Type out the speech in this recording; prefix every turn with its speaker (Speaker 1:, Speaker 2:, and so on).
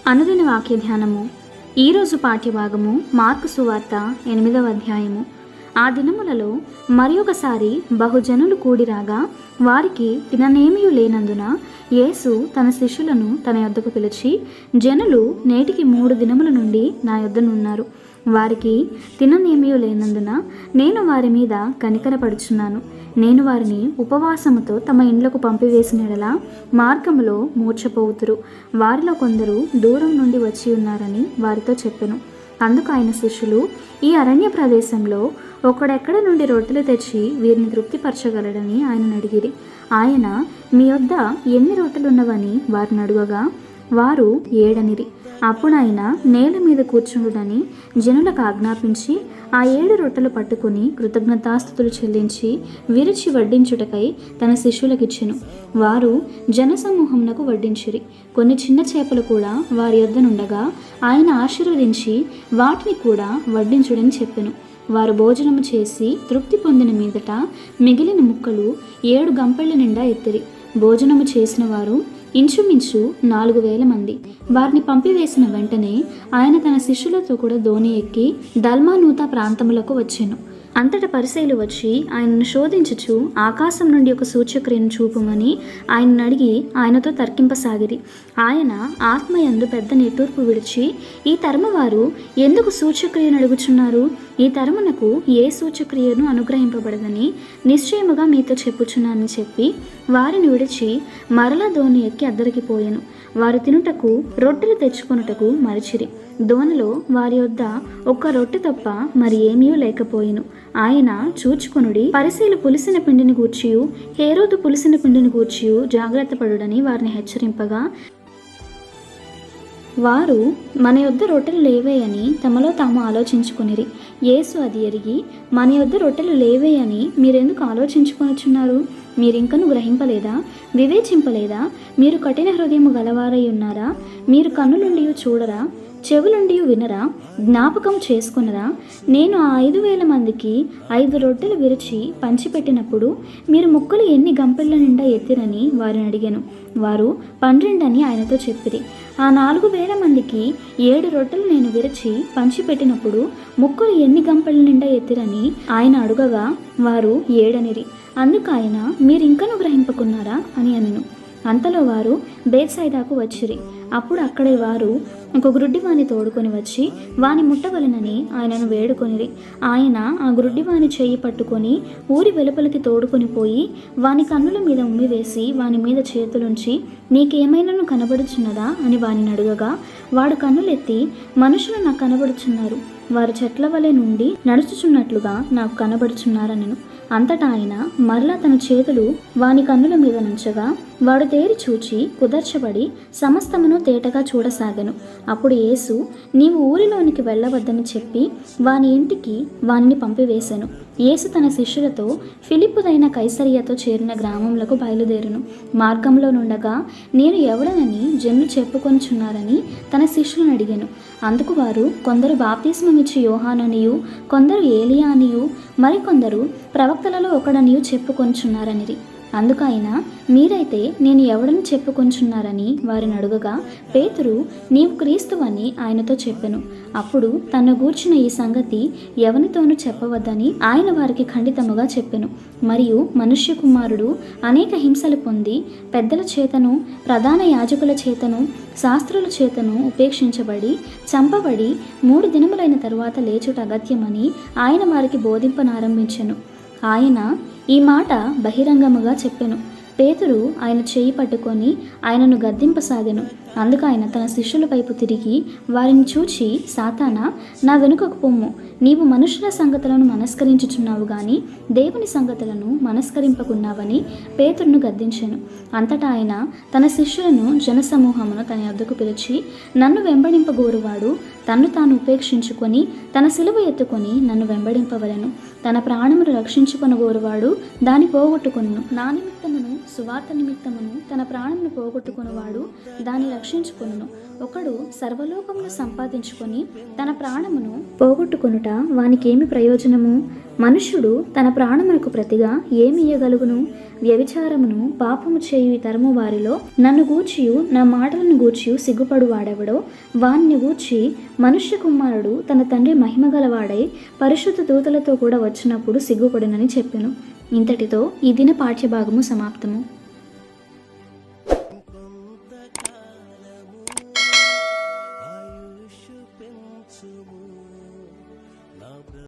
Speaker 1: అనుదిన వాక్య ధ్యానము. ఈరోజు పాఠ్యభాగము మార్కు సువార్త 8వ అధ్యాయము. ఆ దినములలో మరి ఒకసారి బహుజనులు కూడిరాగా వారికి తిననేమియు లేనందున యేసు తన శిష్యులను తన యొద్దకు పిలిచి, జనులు నేటికి 3 దినముల నుండి నా యొద్దనున్నారు. వారికి తిననేమియు లేనందున నేను వారి మీద కనికరపడుచున్నాను. నేను వారిని ఉపవాసముతో తమ ఇండ్లకు పంపివేసిన యెడల మార్గములో మూర్ఛపోవుతురు. వారిలో కొందరు దూరం నుండి వచ్చి ఉన్నారని వారితో చెప్పెను. అందుకు ఆయన శిష్యులు, ఈ అరణ్య ప్రదేశంలో ఒకడెక్కడ నుండి రొట్టెలు తెచ్చి వీరిని తృప్తిపరచగలడని ఆయనను అడిగిరి. ఆయన, మీ వద్ద ఎన్ని రొట్టెలున్నవని వారిని అడుగగా వారు 7 అనిరి. అప్పుడు ఆయన నేల మీద కూర్చుండుడని జనులకు ఆజ్ఞాపించి ఆ 7 రొట్టెలు పట్టుకుని కృతజ్ఞతాస్తుతులు చెల్లించి విరిచి వడ్డించుటకై తన శిష్యులకిచ్చెను. వారు జనసమూహమునకు వడ్డించిరి. కొన్ని చిన్న చేపలు కూడా వారి యొద్దనుండగా ఆయన ఆశీర్వదించి వాటిని కూడా వడ్డించుడని చెప్పెను. వారు భోజనము చేసి తృప్తి పొందిన మీదట మిగిలిన ముక్కలు 7 గంపెళ్ల నిండా ఎత్తిరి. భోజనము చేసిన వారు ఇంచుమించు 4,000 మంది. వారిని పంపివేసిన వెంటనే ఆయన తన శిష్యులతో కూడా దోణి ఎక్కి దల్మానూత ప్రాంతములకు వచ్చెను. అంతటా పరిసయ్యులు వచ్చి ఆయనను శోధించుచు ఆకాశం నుండి ఒక సూచక్రియను చూపుమని ఆయనను అడిగి ఆయనతో తర్కింపసాగిరి. ఆయన ఆత్మయందు పెద్ద నిట్టూర్పు విడిచి, ఈ తరము వారు ఎందుకు సూచక్రియను అడుగుచున్నారు? ఈ తరమునకు ఏ సూచక్రియను అనుగ్రహింపబడదని నిశ్చయముగా మీతో చెప్పుచున్నానని చెప్పి వారిని విడిచి మరలా దోణి ఎక్కి అద్దరికి పోయెను. వారు తినుటకు రొట్టెలు తెచ్చుకొనుటకు మరచిరి. దోణిలో వారి వద్ద ఒక్క రొట్టె తప్ప మరి ఏమీ లేకపోయెను. ఆయన చూచుకొనుడి, పరిసయ్యులు పులిసిన పిండిని గూర్చియు హేరోదు పులిసిన పిండిని గూర్చియు జాగ్రత్త పడుడని వారిని హెచ్చరింపగా వారు, మన యొద్ద రొట్టెలు లేవే అని తమలో తాము ఆలోచించుకొనిరి. యేసు అది ఎరిగి, మన యొద్ద రొట్టెలు లేవే అని మీరెందుకు ఆలోచించుకొనుచున్నారు? మీరింకను గ్రహింపలేదా? వివేచింపలేదా? మీరు కఠిన హృదయము గలవారై ఉన్నారా? మీరు కన్నులుండి చూడరా? చెవులుండి వినరా? జ్ఞాపకం చేసుకునరా? నేను ఆ 5,000 మందికి 5 రొట్టెలు విరిచి పంచిపెట్టినప్పుడు మీరు ముక్కలు ఎన్ని గంపెళ్ల నిండా ఎత్తిరని వారిని అడిగాను. వారు 12 అని ఆయనతో చెప్పిరి. ఆ 4,000 మందికి 7 రొట్టెలు నేను విరిచి పంచిపెట్టినప్పుడు ముక్కలు ఎన్ని గంపెళ్ల నిండా ఎత్తిరని ఆయన అడుగగా వారు 7 అనిరి. అందుకు ఆయన, మీరింకను గ్రహింపకున్నారా అని అనెను. అంతలో వారు బేత్సైదాకు వచ్చిరి. అప్పుడు అక్కడే వారు ఒక గ్రుడ్డివాణి తోడుకొని వచ్చి వాని ముట్టవలెనని ఆయనను వేడుకొనిరి. ఆయన ఆ గ్రుడ్డివాని చెయ్యి పట్టుకొని ఊరి వెలుపలికి తోడుకొని పోయి వాని కన్నుల మీద ఉమ్మివేసి వాని మీద చేతులుంచి, నీకేమైనాను కనబడుచున్నదా అని వానిని అడుగగా వాడు కన్నులెత్తి, మనుషులు నాకు కనబడుచున్నారు, వారు చెట్ల వలె నుండి నడుచుచున్నట్లుగా నాకు కనబడుచున్నారనెను. అంతటా ఆయన మరలా తన చేతులు వాని కన్నుల మీద నుంచగా వాడు తేరి చూచి కుదర్చబడి సమస్తమును తేటగా చూడసాగెను. అప్పుడు యేసు, నీవు ఊరిలోనికి వెళ్ళవద్దని చెప్పి వాని ఇంటికి వానిని పంపివేశెను. యేసు తన శిష్యులతో ఫిలిప్పుదైన కైసరియతో చేరిన గ్రామములకు బయలుదేరును. మార్గంలో నుండగా నేను ఎవడనని జనులు చెప్పుకొనుచున్నారని తన శిష్యులను అడిగాను. అందుకు వారు, కొందరు బాప్తిస్మమిచ్చి యోహాననియు, కొందరు ఏలియా అనియు, మరికొందరు ప్రవక్తలలో ఒకడనియు చెప్పుకొనుచున్నారనిరి. అందుకు ఆయన, మీరైతే నేను ఎవడని చెప్పుకొంచున్నారని వారిని అడుగగా పేతురు, నీవు క్రీస్తువని ఆయనతో చెప్పెను. అప్పుడు తను గూర్చిన ఈ సంగతి ఎవనితోనూ చెప్పవద్దని ఆయన వారికి ఖండితముగా చెప్పెను. మరియు మనుష్య కుమారుడు అనేక హింసలు పొంది పెద్దల చేతను ప్రధాన యాజకుల చేతను శాస్త్రుల చేతను ఉపేక్షించబడి చంపబడి 3 దినములైన తరువాత లేచుట అగత్యమని ఆయన వారికి బోధింపనారంభించెను. ఆయన ఈ మాట బహిరంగముగా చెప్పెను. పేతురు ఆయన చేయి పట్టుకొని ఆయనను గద్దింపసాగెను. అందుకు ఆయన తన శిష్యుల వైపు తిరిగి వారిని చూచి, సాతానా, నా వెనుకకు పొమ్ము, నీవు మనుషుల సంగతులను మనస్కరించుచున్నావు గాని దేవుని సంగతులను మనస్కరింపకున్నావని పేతురును గద్దించెను. అంతటా ఆయన తన శిష్యులను జనసమూహమును తన యొద్దకు పిలిచి, నన్ను వెంబడింపగోరువాడు తన్ను తాను ఉపేక్షించుకొని తన సిలువ ఎత్తుకొని నన్ను వెంబడింపవలెను. తన ప్రాణమును రక్షించుకొనగోరువాడు దాని పోగొట్టుకొనును. నా నిమిత్తమును సువార్త నిమిత్తమును తన ప్రాణమును పోగొట్టుకొనువాడు దాని రక్షించుకొనును. ఒకడు సర్వలోకమును సంపాదించుకొని తన ప్రాణమును పోగొట్టుకొనుట వానికేమి ప్రయోజనము? మనుష్యుడు తన ప్రాణమునకు ప్రతిగా ఏమి ఇయ్యగలుగును? వ్యభిచారమును పాపము చేయు ఈ తరము వారిలో నన్ను గూర్చియు నా మాటలను గూర్చియు సిగ్గుపడు వాడెవడో వాణ్ణి గూర్చి మనుష్య కుమారుడు తన తండ్రి మహిమగలవాడై పరిశుద్ధ దూతలతో కూడా వచ్చినప్పుడు సిగ్గుపడునని చెప్పెను. ఇంతటితో ఈ దిన పాఠ్యభాగము సమాప్తము.